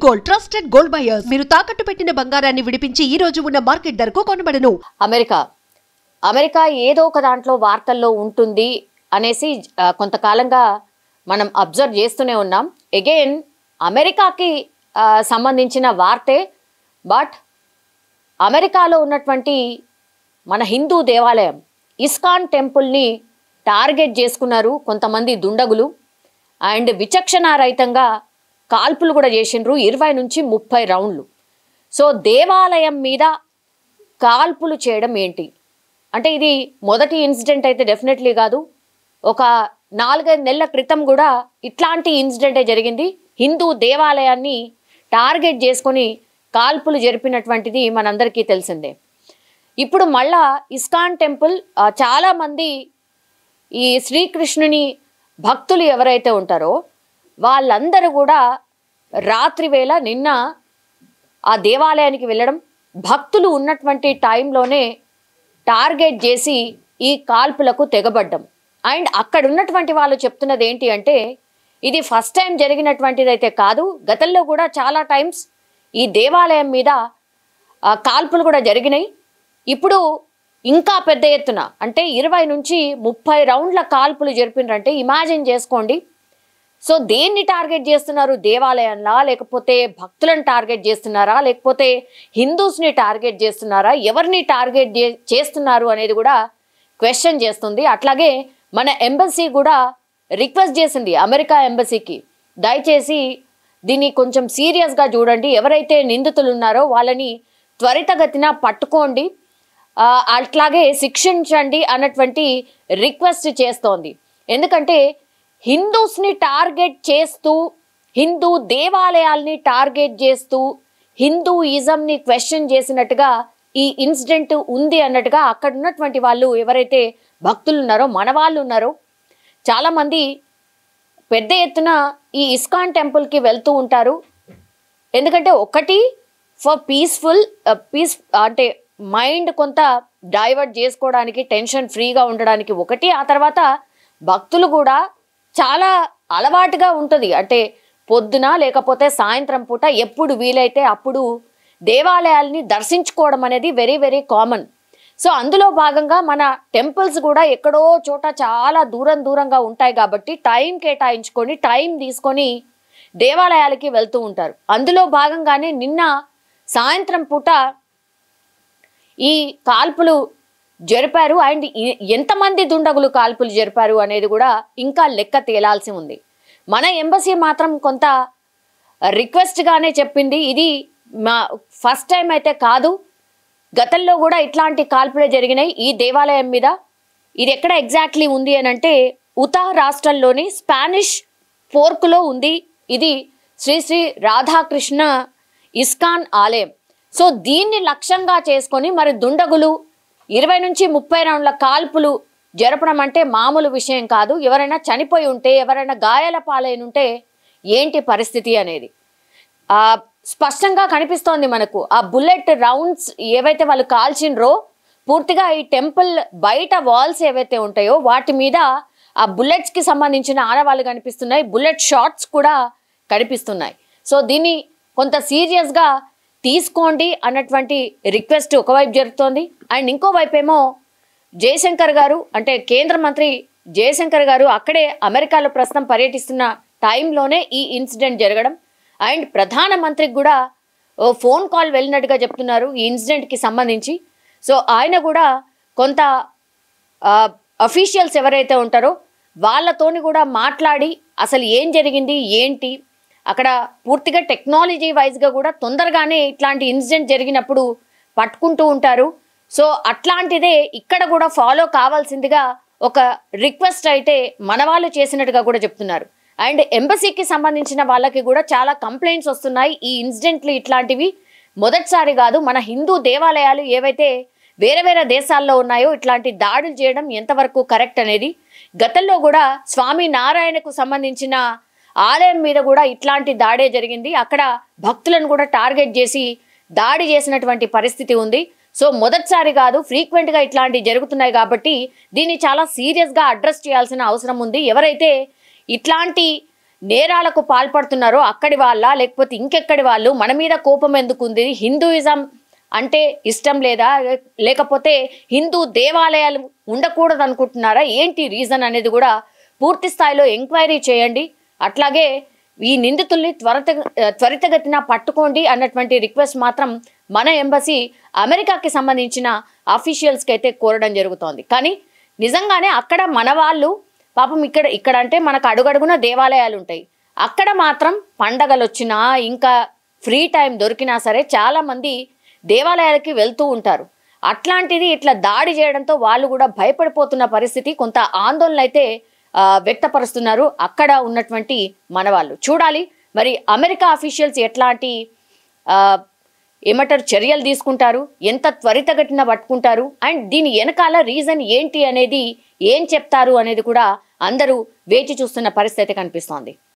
Gold trusted gold buyers మీరు తాకట్టు పెట్టిన బంగారాన్ని విడిపించి ఈ రోజు ఉన్న మార్కెట్ ధరకు కొనబడను. అమెరికా ఏదో ఒక దాంట్లో వార్తల్లో ఉంటుంది అనేసి కొంతకాలంగా మనం అబ్జర్వ్ చేస్తూనే ఉన్నాం. అగైన్ అమెరికాకి సంబంధించిన వార్తే, బట్ అమెరికాలో ఉన్నటువంటి మన హిందూ దేవాలయం ఇస్కాన్ టెంపుల్ని టార్గెట్ చేసుకున్నారు కొంతమంది దుండగులు. అండ్ విచక్షణారహితంగా కాల్పులు కూడా చేసిండ్రు, 20 నుంచి 30 రౌండ్లు. సో దేవాలయం మీద కాల్పులు చేయడం ఏంటి అంటే ఇది మొదటి ఇన్సిడెంట్ అయితే డెఫినెట్లీ కాదు. ఒక 4-5 నెలల క్రితం కూడా ఇట్లాంటి ఇన్సిడెంటే జరిగింది. హిందూ దేవాలయాన్ని టార్గెట్ చేసుకొని కాల్పులు జరిపినటువంటిది మనందరికీ తెలిసిందే. ఇప్పుడు మళ్ళా ఇస్కాన్ టెంపుల్ చాలామంది ఈ శ్రీకృష్ణుని భక్తులు ఎవరైతే ఉంటారో వాళ్ళందరూ కూడా రాత్రి వేళ నిన్న ఆ దేవాలయానికి వెళ్ళడం, భక్తులు ఉన్నటువంటి టైంలోనే టార్గెట్ చేసి ఈ కాల్పులకు తెగబడ్డం. అండ్ అక్కడ ఉన్నటువంటి వాళ్ళు చెప్తున్నది ఏంటి అంటే ఇది ఫస్ట్ టైం జరిగినటువంటిదైతే కాదు, గతంలో కూడా చాలా టైమ్స్ ఈ దేవాలయం మీద కాల్పులు కూడా జరిగినాయి. ఇప్పుడు ఇంకా పెద్ద ఎత్తున అంటే 20 నుంచి 30 రౌండ్ల కాల్పులు జరిపినారంటే ఇమాజిన్ చేసుకోండి. సో దేన్ని టార్గెట్ చేస్తున్నారు? దేవాలయంలా, లేకపోతే భక్తులను టార్గెట్ చేస్తున్నారా, లేకపోతే హిందూస్ని టార్గెట్ చేస్తున్నారా, ఎవరిని టార్గెట్ చేస్తున్నారు అనేది కూడా క్వశ్చన్ చేస్తుంది. అట్లాగే మన ఎంబసీ కూడా రిక్వెస్ట్ చేసింది అమెరికా ఎంబసీకి, దయచేసి దీన్ని కొంచెం సీరియస్గా చూడండి, ఎవరైతే నిందితులు ఉన్నారో వాళ్ళని త్వరితగతిన పట్టుకోండి, అట్లాగే శిక్షించండి అన్నటువంటి రిక్వెస్ట్ చేస్తోంది. ఎందుకంటే హిందూస్ని టార్గెట్ చేస్తూ, హిందూ దేవాలయాల్ని టార్గెట్ చేస్తూ, హిందూయిజంని క్వశ్చన్ చేసినట్టుగా ఈ ఇన్సిడెంట్ ఉంది అన్నట్టుగా అక్కడ ఉన్నటువంటి వాళ్ళు ఎవరైతే భక్తులు ఉన్నారో, మన వాళ్ళు ఉన్నారో, చాలామంది పెద్ద ఎత్తున ఈ ఇస్కాన్ టెంపుల్కి వెళ్తూ ఉంటారు. ఎందుకంటే ఒకటి ఫర్ పీస్ అంటే మైండ్ కొంత డైవర్ట్ చేసుకోవడానికి, టెన్షన్ ఫ్రీగా ఉండడానికి ఒకటి. ఆ తర్వాత భక్తులు కూడా చాలా అలవాటుగా ఉంటుంది, అంటే పొద్దున లేకపోతే సాయంత్రం పూట ఎప్పుడు వీలైతే అప్పుడు దేవాలయాల్ని దర్శించుకోవడం అనేది వెరీ వెరీ కామన్. సో అందులో భాగంగా మన టెంపుల్స్ కూడా ఎక్కడో చోట చాలా దూరంగా ఉంటాయి కాబట్టి టైం కేటాయించుకొని, టైం తీసుకొని దేవాలయాలకి వెళ్తూ ఉంటారు. అందులో భాగంగానే నిన్న సాయంత్రం పూట ఈ కాల్పులు జరిపారు. అండ్ ఎంతమంది దుండగులు కాల్పులు జరిపారు అనేది కూడా ఇంకా లెక్క తేలాల్సి ఉంది. మన ఎంబసీ మాత్రం కొంత రిక్వెస్ట్గానే చెప్పింది, ఇది మా ఫస్ట్ టైం అయితే కాదు, గతంలో కూడా ఇట్లాంటి కాల్పులే జరిగినాయి ఈ దేవాలయం మీద. ఇది ఎక్కడ ఎగ్జాక్ట్లీ ఉంది అని అంటే ఉతా రాష్ట్రంలోని స్పానిష్ ఫోర్క్లో ఉంది. ఇది శ్రీ శ్రీ రాధాకృష్ణ ఇస్కాన్ ఆలయం. సో దీన్ని లక్ష్యంగా చేసుకొని మరి దుండగులు 20 నుంచి 30 రౌండ్ల కాల్పులు జరపడం అంటే మామూలు విషయం కాదు. ఎవరైనా చనిపోయి ఉంటే, ఎవరైనా గాయాల పాలైనుంటే ఏంటి పరిస్థితి అనేది స్పష్టంగా కనిపిస్తోంది మనకు. ఆ బుల్లెట్ రౌండ్స్ ఏవైతే వాళ్ళు కాల్చిండ్రో పూర్తిగా ఈ టెంపుల్ బయట వాల్స్ ఏవైతే ఉంటాయో వాటి మీద ఆ బుల్లెట్స్కి సంబంధించిన ఆనవాళ్ళు కనిపిస్తున్నాయి, బుల్లెట్ షాట్స్ కూడా కనిపిస్తున్నాయి. సో దీన్ని కొంత సీరియస్గా తీసుకోండి అన్నటువంటి రిక్వెస్ట్ ఒకవైపు జరుగుతోంది. అండ్ ఇంకోవైపు ఏమో జయశంకర్ గారు, అంటే కేంద్ర మంత్రి జయశంకర్ గారు అక్కడే అమెరికాలో ప్రస్తుతం పర్యటిస్తున్న టైంలోనే ఈ ఇన్సిడెంట్ జరగడం. అండ్ ప్రధానమంత్రికి కూడా ఫోన్ కాల్ వెళ్ళినట్టుగా చెప్తున్నారు ఈ ఇన్సిడెంట్కి సంబంధించి. సో ఆయన కూడా కొంత అఫీషియల్స్ ఎవరైతే ఉంటారో వాళ్ళతోని కూడా మాట్లాడి అసలు ఏం జరిగింది ఏంటి, అక్కడ పూర్తిగా టెక్నాలజీ వైజ్గా కూడా తొందరగానే ఇట్లాంటి ఇన్సిడెంట్ జరిగినప్పుడు పట్టుకుంటూ ఉంటారు. సో అట్లాంటిదే ఇక్కడ కూడా ఫాలో కావాల్సిందిగా ఒక రిక్వెస్ట్ అయితే మన వాళ్ళు చేసినట్టుగా కూడా చెప్తున్నారు. అండ్ ఎంబసీకి సంబంధించిన వాళ్ళకి కూడా చాలా కంప్లైంట్స్ వస్తున్నాయి. ఈ ఇన్సిడెంట్లు ఇట్లాంటివి మొదటిసారి కాదు. మన హిందూ దేవాలయాలు ఏవైతే వేరే వేరే దేశాల్లో ఉన్నాయో ఇట్లాంటి దాడులు చేయడం ఎంతవరకు కరెక్ట్ అనేది, గతంలో కూడా స్వామి నారాయణకు సంబంధించిన ఆలయం మీద కూడా ఇట్లాంటి దాడే జరిగింది. అక్కడ భక్తులను కూడా టార్గెట్ చేసి దాడి చేసినటువంటి పరిస్థితి ఉంది. సో మొదటిసారి కాదు, ఫ్రీక్వెంట్గా ఇట్లాంటివి జరుగుతున్నాయి కాబట్టి దీన్ని చాలా సీరియస్గా అడ్రస్ చేయాల్సిన అవసరం ఉంది. ఎవరైతే ఇట్లాంటి నేరాలకు పాల్పడుతున్నారో అక్కడి వాళ్ళ లేకపోతే ఇంకెక్కడి వాళ్ళు, మన మీద కోపం ఎందుకుంది, హిందూయిజం అంటే ఇష్టం లేదా, లేకపోతే హిందూ దేవాలయాలు ఉండకూడదు అనుకుంటున్నారా, ఏంటి రీజన్ అనేది కూడా పూర్తి స్థాయిలో ఎంక్వైరీ చేయండి. అట్లాగే ఈ నిందితుల్ని త్వరితగతిన పట్టుకోండి అన్నటువంటి రిక్వెస్ట్ మాత్రం మన ఎంబసీ అమెరికాకి సంబంధించిన అఫీషియల్స్కి అయితే కోరడం జరుగుతోంది. కానీ నిజంగానే అక్కడ మన వాళ్ళు పాపం ఇక్కడ అంటే మనకు అడుగడుగున దేవాలయాలు ఉంటాయి, అక్కడ మాత్రం పండగలు వచ్చినా ఇంకా ఫ్రీ టైం దొరికినా సరే చాలామంది దేవాలయాలకి వెళ్తూ ఉంటారు. అట్లాంటిది ఇట్లా దాడి చేయడంతో వాళ్ళు కూడా భయపడిపోతున్న పరిస్థితి, కొంత ఆందోళన అయితే వ్యక్తపరుస్తున్నారు అక్కడ ఉన్నటువంటి మన వాళ్ళు. చూడాలి మరి అమెరికా అఫీషియల్స్ ఎట్లాంటి ఏమంటారు చర్యలు తీసుకుంటారు, ఎంత త్వరితగతిన పట్టుకుంటారు, అండ్ దీని వెనకాల రీజన్ ఏంటి అనేది ఏం చెప్తారు అనేది కూడా అందరూ వేచి చూస్తున్న పరిస్థితి కనిపిస్తోంది.